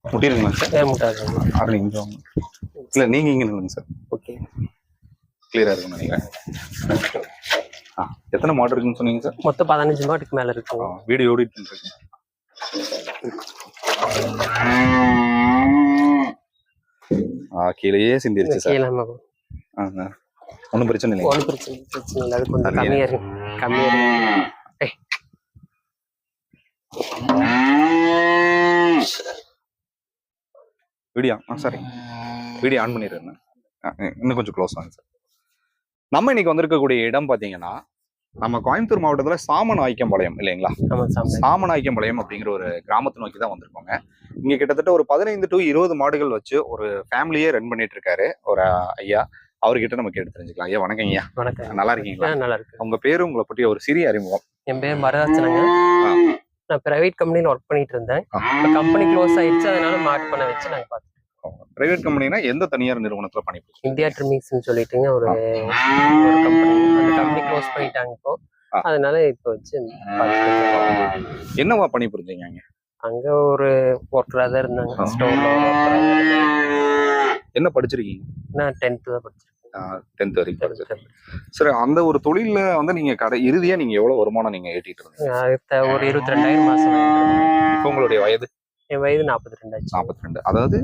முட்டிருங்களா sir? முட்டாது. ஆறு நிமிஷம் இல்லை, நீங்கள் இங்கே நில்லுங்க சார். ஓகே, கிளியராக இருக்குன்னு நினைக்கிறேன். எத்தனை மாடு இருக்குன்னு சொன்னீங்க சார்? மொத்தம் 15 மாட்டுக்கு மேலே இருக்கு. வீடியோ ஓடிட்டு இருக்கு. கீழேயே சிந்திருச்சு சார். ஒன்றும் பிரச்சனை இல்லை. ஒன்றும் பிரச்சனை இல்லை. அது கொஞ்சம் கம்மியாக இருக்கு. வீடியோ சாரி, வீடியோ ஆன் பண்ணிடுறேன். இன்னும் கொஞ்சம் க்ளோஸ் ஆகுங்க சார். நம்ம இன்னைக்கு வந்திருக்கக்கூடிய இடம் பார்த்தீங்கன்னா, நம்ம கோயம்புத்தூர் மாவட்டத்தில் சாமநாயக்கம்பாளையம் இல்லைங்களா? சாமநாயக்கம்பாளையம் அப்படிங்கிற ஒரு கிராமத்தை நோக்கி தான் வந்திருக்கோங்க. இங்க கிட்டத்தட்ட ஒரு 15 to 20 மாடுகள் வச்சு ஒரு ஃபேமிலியே ரன் பண்ணிட்டு இருக்காரு ஒரு ஐயா. அவர்கிட்ட நம்ம கேட்டு தெரிஞ்சுக்கலாம். ஐயா வணக்கம். ஐயா வணக்கம். நல்லா இருக்கீங்களா? நல்லா இருக்கு. உங்க பேரு, உங்களை பற்றி ஒரு சிறிய அறிமுகம். என் பேர் வரதாச்சனங்க. நான் பிரைவேட் கம்பெனியில் ஒர்க் பண்ணிட்டு இருந்தேன். கம்பெனி க்ளோஸ் ஆயிடுச்சு, அதனால மார்க் பண்ண வச்சு நாங்கள் பார்த்துட்டோம். பிரைவேட் கம்பெனினா எந்த தனியார் நிறுவனத்துல பண்ணிட்டு? இந்தியா ட்ரிமிங்ஸ்னு சொல்லிட்டுங்க ஒரு கம்பெனி. அந்த கம்பெனி க்ளோஸ் பண்ணிட்டாங்க இப்போ, அதனால இப்போ வச்சு என்னவா பண்ணி புரிஞ்சீங்க? அங்க ஒரு ஒர்க்கரா தான் இருந்தாங்க ஸ்டோர்ல. என்ன படிச்சிருக்கீங்க? நான் 10th தான் படிச்சிருக்கேன். 10th வரைக்கும் படிச்சிருக்கேன். சரி, அந்த ஒரு தொழில வந்து நீங்க இறுதியா நீங்க எவ்வளவு வருமானம் நீங்க ஈட்டிட்டு இருந்தீங்க? ஒரு 22,000 மாசம். இப்போ உங்களுடைய வயது? என் வயது 42. 42. அதாவது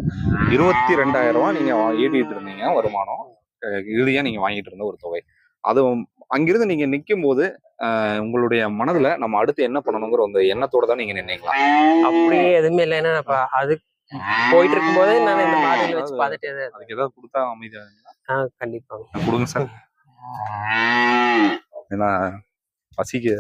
22,000 ரூபாய் நீங்க ஈட்டிட்டு இருந்தீங்க வருமானம். இறுதியா நீங்க வாங்கிட்டு இருந்த ஒரு தொகை. அது அங்கிருந்து நீங்க நிற்கும் போது உங்களுடைய மனதுல நம்ம அடுத்து என்ன பண்ணணுங்கிற அந்த எண்ணத்தோட தான் நீங்க நின்னீங்களா? அப்படியே எதுவுமே இல்லை. ஏன்னா அது போயிட்டு இருக்கும் போதே நான் இந்த மாடல் வச்சு பார்த்துட்டே தான். அதுக்கு ஏதாவது கொடுத்தா அமைதியா? கண்டிப்பா கொடுங்க சார். ஏன்னா பசிக்கு